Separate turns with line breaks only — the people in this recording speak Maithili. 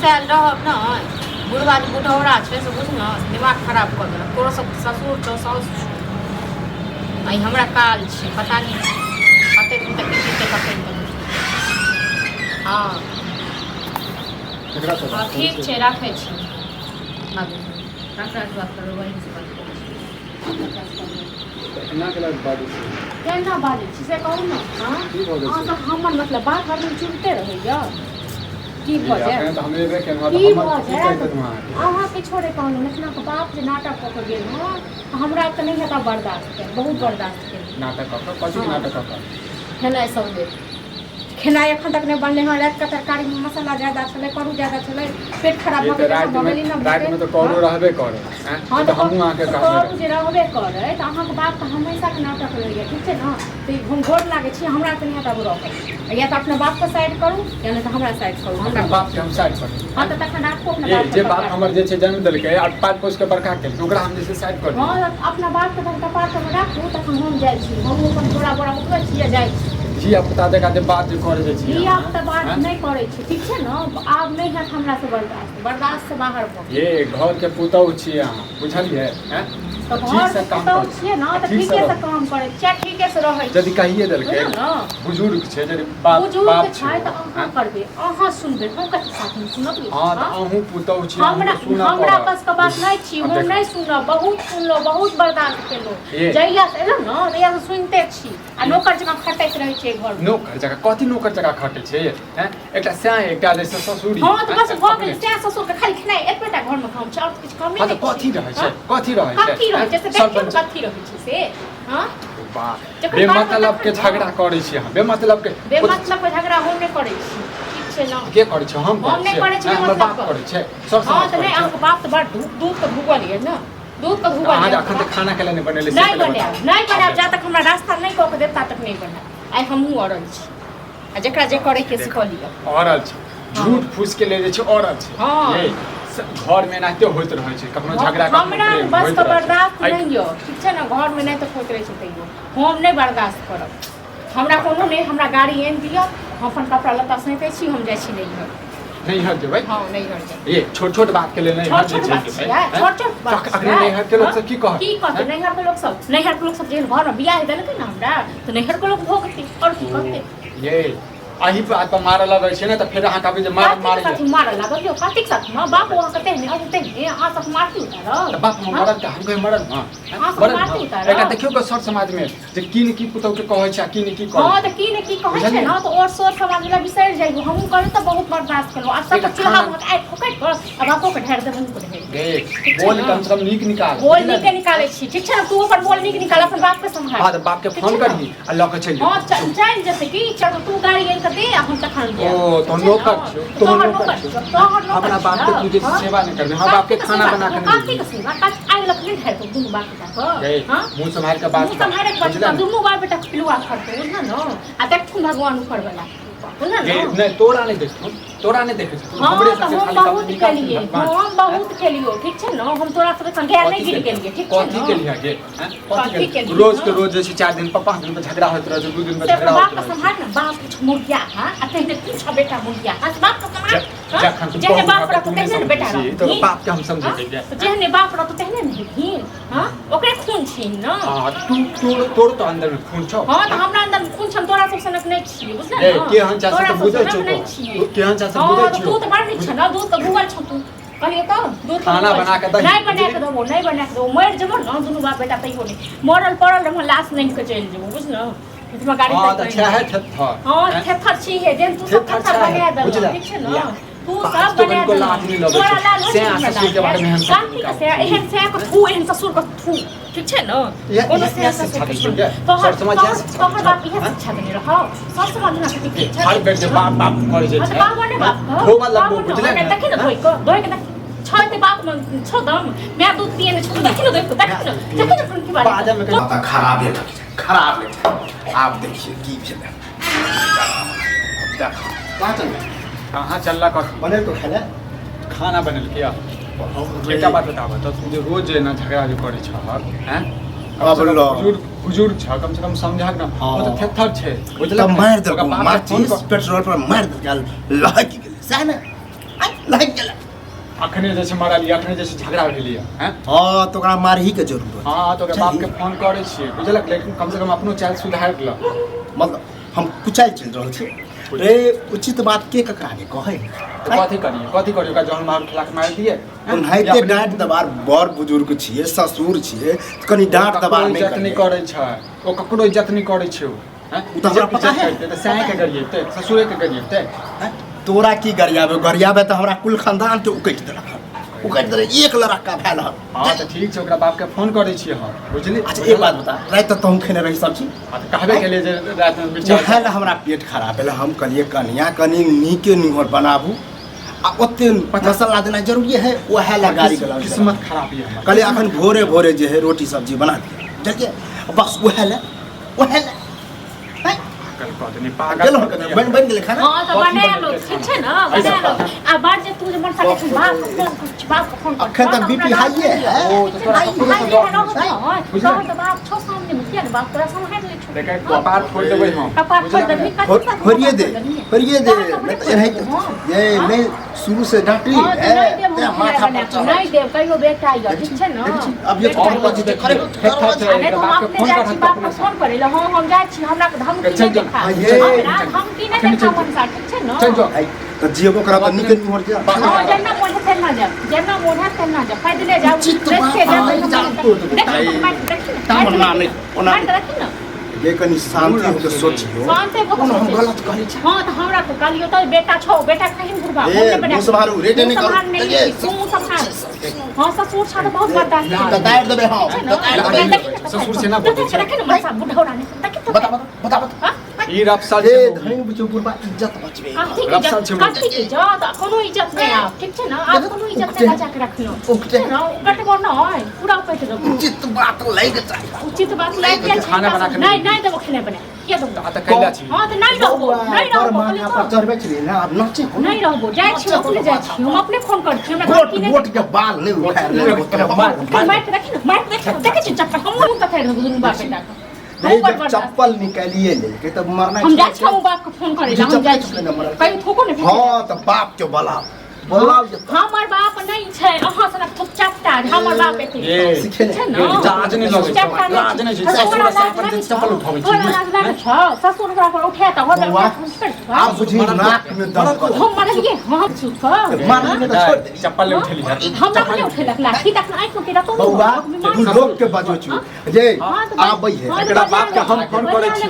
से रहब न बुढ़वा बुढ़ौरा छै से बुझ न दिमाग खराब कर देलक तोरा सब ससुर छौ साउस छौ आई हमरा काल छै पता नहीं कते दिन तक कते हाँ ठीक छै राखै छी बाबू राखै बात करो वही से बात करो
केना के लग बाजू
केना बाजै छी से कहू न हां हां तो हमर मतलब बात हर दिन चुनते रहैया की भ जाय
त हम एबे केना त हमर की कहत
अहाँ के छोड़े कहलू इतना के बाप जे नाटक क के गेल न हमरा त नहीं हेता बर्दाश्त कर बहुत बर्दाश्त कर
नाटक क कथि नाटक क
खेनाइ सब दे खेनाइ एखन तक नहीं बनले हन रात का तरकारी में मसाला ज्यादा छले करू ज्यादा छले पेट खराब भ गेल बनेली न
रात में तो करू रहबे करे हां तो हमहु आके
करू जे रहबे करे त अहाँ के बाप त हमेशा के नाटक रहैया ठीक छै न त हम घोट लागे छी हमरा त नहीं हता बुरा या तो अपने बाप को साइड करू या नहीं तो हमरा साइड करू
हमरा बाप के हम साइड करू
हां त तखन आपको अपना बाप
जे बाप हमर जे छै जन्म देलकै आ पाल पोस के बड़का केलकै ओकरा हम जे साइड करू
हां अपना बाप के धर कपार पर राखू तखन हम जाय छी हम अपन बोरा बोरा उठबै छी या जाय छी
जिया पुता देखा दे बात जे करे छी
जिया पुता बात नहीं करे छी ठीक छै न आब नहीं है हमरा से बर्दाश्त से बाहर भ
ये घर के पुतौ छी अहाँ बुझलिए हैं
तो घर से पुतौ छियै न त ठीके से काम करे छै ठीके से रहै
यदि कहिए देलकै बुजुर्ग छै यदि बाप
बुजुर्ग छै त अहाँ करबे अहाँ सुनबे हम कथि साथ में सुनब
हां त अहू पुतौ छी
हमरा बस के बात नहीं छी हम नहीं सुनब बहुत सुनलो बहुत बर्दाश्त केलो जइया से एलो न तइया से सुनते छी आ नौकर जका खटैत रहै छै घर
नौकर जका कथि नौकर जका खटै छै हैं एकटा स्याह एकटा जैसे ससुरी
हां त बस भ गेल स्याह ससुर के खाली खनाइ एतबेटा घर में काम छै और किछ कमी
नहीं कथि रहै छै कथि रहै छै
कथि रहै छै से देखियौ कथि रहै छै से हां
बेमतलब के झगड़ा करे छी हम बेमतलब के
झगड़ा हम नहीं करे छी ठीक छै न
के करे छै हम
नहीं करे छी
हमर बाप करे छै सब
हां त नहीं अहाँके बाप त बड़ दूध के भूगल है न दूध के भूगल
अहाँ अखन तक खाना केला नहीं बनेले
नहीं बनाब जा तक हमरा रास्ता नहीं क के देता तक नहीं बनाब आई हमहू अरल छी आ जेकरा जे करे के से क लिया
अरल छी झूठ फूस के ले जे छै अरल छी
हां
घर में नाते होइत रहै छै कखनो झगड़ा
हमरा बस के बर्दाश्त नहीं यो ठीक छै न घर में नहीं तो होइत रहै छै तैयो हम नहीं बर्दाश्त करब हमरा कोनो नहीं हमरा गाड़ी एन दियो हम अपन कपड़ा लत्ता सैंतै छी हम जाय छी नहीं हर
जेबै
हां नहीं हर जेबै
ये छोट छोट बात के लिए नहीं हर जेबै
छोट छोट बात
अखन नहीं हर के लोग सब की कहत
नहीं हर के लोग सब जेहन घर में बियाह देलकै न हमरा तो नहीं हर के लोग भोगतै और की कहतै
ये आही बात पर मारे लगै छै ने त फेर अहाँ कहबै जे मारे
मारे लागल यो कातिक साथ न बाप वहां कते नहीं होते हैं अहाँ सब मारती उतार
बाप मरद के हम कहे मरद हां
मारती उतार
एकटा देखियो के सर समाज में जे की ने की पुतौ के कहै छै की ने की कहै
हां त की ने की कहै छै न त और सर समाज वाला बिसर जाइबो हम करे त बहुत बर्दाश्त करो आ सब चूल्हा में आइ फुकट कर अब आपको के ढेर दे हम को ढेर
बोल कम से कम नीक निकाल
बोल नीक निकाले छी ठीक छै न तू अपन बोल नीक निकाल अपन बाप के संभाल
हां त बाप के फोन करही आ ल के चल
हां चल जैसे कि चल तू गाड़ी लेके दे हम तखन
ओ तो नौकर तो नौकर हमरा बाप के तुझे सेवा नहीं करबे हम बाप के खाना बना के
काती के सेवा कात आइ लखले है तो दुनु बाप बेटा को
हां मुंह संभाल के बात
संभाल के बात दुनु बाप बेटा पिलुआ करते ना न आ देखथुन भगवान ऊपर वाला बोला ना
नहीं तोरा नहीं देखथुन तोरा नहीं देखे छै
हमरे से हम बहुत केलिए हम बहुत खेलियो ठीक छै न हम तोरा सब संग गैर नहीं गिर गेलिए ठीक छै
कथि केलिए गे कथि के रोज के रोज जैसे 4 दिन पर 5 दिन पर झगड़ा होत रहे 2 दिन पर झगड़ा होत
बाप का संभाल ना बाप कुछ मुर्गिया हां अते कुछ बेटा मुर्गिया हां बाप का संभाल जेने बाप रह तो तेहने बेटा रह
तो बाप के हम समझे दे
जेने बाप रह तो तेहने नहीं हां ओकरे खून छी न
हां तोर तो अंदर में खून छौ
हां तो हमरा अंदर खून छ तोरा सब सनक नहीं छी बुझला न
के हम चाहे तो बुझै छौ के हम चाहे बुझै छौ
तू तो बड़ नीक छ न दूध का भूगल छ तू कहलिए तो दूध
खाना बना के
नहीं बना के दो मर जबो न दुनु बाप बेटा तइयो नहीं मरल पड़ल हम लाश नहीं के चल जेबो बुझल इतना गाड़ी
हां त छे है थर
हां थर छी है जेन तू सब थर बना दे ठीक छै न तू सब बना दे तोरा लाल से ससुर के बारे में हम सब से एहन से को थू एहन ससुर को थू ठीक छै न कोनो से ससुर तो सर समझ जा तोहर बाप इहे शिक्षा देने रहो सब समझ ना ठीक छै
हर बेर जे बाप करे छै
बाप बने बाप
होबा लगबो बुझले
देखि न धोइ के छते बाप में छदम मैं दूध पिए ने छदम देखि न की बात
माता खराब है आप देखिए की भेलै
कहाँ चल कहाँ चल रहा
बने तो
खाना बनल क्या क्या बात बताबा तो तुझे रोज ना झगड़ा जो करे छ हैं बुजुर्ग छ कम से कम समझा ना वो तो थेथर छे बुझला
मार दे माचिस पेट्रोल पर मार दे लाग गेल साना लाग गेल
अखने जैसे मारलिए अखने जैसे झगड़ा भेलिए हैं
हां तो ओकरा मारही के जरूरत
हां तो बाप के फोन करे छिए बुझलक लेकिन कम से कम अपनो चाल सुधार ल
मतलब हम कुचाल चल रहल छी रे उचित बात के ककरा ने कहे
तो कथी करिए का जहन मार खलाक मार दिए
उन्हाइते डांट दबार बड़ बुजुर्ग छिए ससुर छिए कनी डांट दबार
नहीं इज्जत नहीं करे छै ओ ककरो इज्जत नहीं करे छै हैं
उ तो हमरा पता है
तो साय के गरिएते ससुरे के गरिएते
तोरा की गरियाबे तो हमरा कुल खानदान के उकैट दे एक लड़का भेल हन
हां तो ठीक छै ओकरा बाप के फोन करे छिए हम बुझली
अच्छा एक बात बता रात तक तुम खेने रही सब्जी
हां तो कहबे के लिए जे रात में बिचार
ओहेला हमरा पेट खराब भेल हम कहलिए कनिया कनी नीके निहर बनाबू आ ओते मसाला देना जरूरी है ओहेला गाड़ी गला
किस्मत खराब है हमर
कहलिए अखन भोरे भोरे जे है रोटी सब्जी बना दिए देखिए बस ओहेला
कल कहते नहीं पागल
बन गेल खाना
हां तो बना लो ठीक छै ना बना लो आ बात जे तू जे मन सके छै बाप को फोन कर
अखन तक बीपी हाई है
ओ तो तोरा ककरो से
तो बाप छो सामने में किया बाप तोरा समझ ले छो
देखे कपार फोड़ देबै हम
कपार फोड़ देबी
होरिए दे नहीं तो ये नहीं शुरू से डांटी है माथा पर
नहीं देव कहियो बेटा आइयो ठीक छै ना
अब ये कौन बात करे
अरे तुम अपने जाय छी बाप को फोन करे ल हम जाय छी हमरा के धमकी देखा धमकी नहीं देखा मन सा ठीक छै ना
चल जो
तो जीवो करा तो निकल मोर जा
हां जन्ना मोढ़ से ना जा जन्ना मोढ़ से ना जा पैदले जाओ रस्ते जा
तमन्ना नहीं ओना
रखी ना
ये कनी शांति होके सोचियो
शांति होके
हम गलत करी छै
हां तो हमरा तो कहलियो तो बेटा छो बेटा कहीं बुढ़वा
ए मुसभारू रेटे नहीं करू
तू संभाल हां ससुर छा तो बहुत बर्दाश्त
तो दायर देबे हां
ससुर से ना बोले छै
देखे ना मसा बुढ़ौरा ने
बता
ई रफसाल
ए
छै
धनी बुझो पूरा इज्जत बचबे
रफसाल छै
काटी के जा तो कोनो इज्जत नहीं आ ठीक छै ना आप कोनो इज्जत नहीं बचा के रखलो ना कटबो ना पूरा पैट दो
उचित बात लग जाए
उचित बात लाइक के
खाना बना के
नहीं देबो खाना बना के दो
आ त कैला छी
हां तो नहीं रहबो
माथा पर चढ़बे छी ना अब नचे
नहीं रहबो जाय छी अपने जाय छी हम अपने फोन कर छी हमरा
गोट के बाल नहीं उखाड़
मार के रखी ना मार देखे छी चप्पल हम मुंह तक फेर दुनु बाप बेटा
नहीं चप्पल निकालिए ले के तब मरना
हम जाय छी बाप को फोन करे हम जाय छी कहीं थोको ने
हां तो बाप के बोलाओ
हमर बाप नहीं छै अहाँ सनक तो चपटा हमर बाप एते
ये
छै ना
लाज नहीं लगे छै लाज नहीं छै ससुर से पर चप्पल उठाबै छी
ससुर ओकरा पर उठा त हो
आप बुझी नाक में दर्द
हम मारलिए हम चुप
मारने में तो छोड़ दे
चप्पल ले उठेली है
हम नहीं उठेलक लाठी तक आंख में तेरा तो
बउआ तू लोग के बजो छु जे आबै है
एकरा बाप के हम फोन करे छी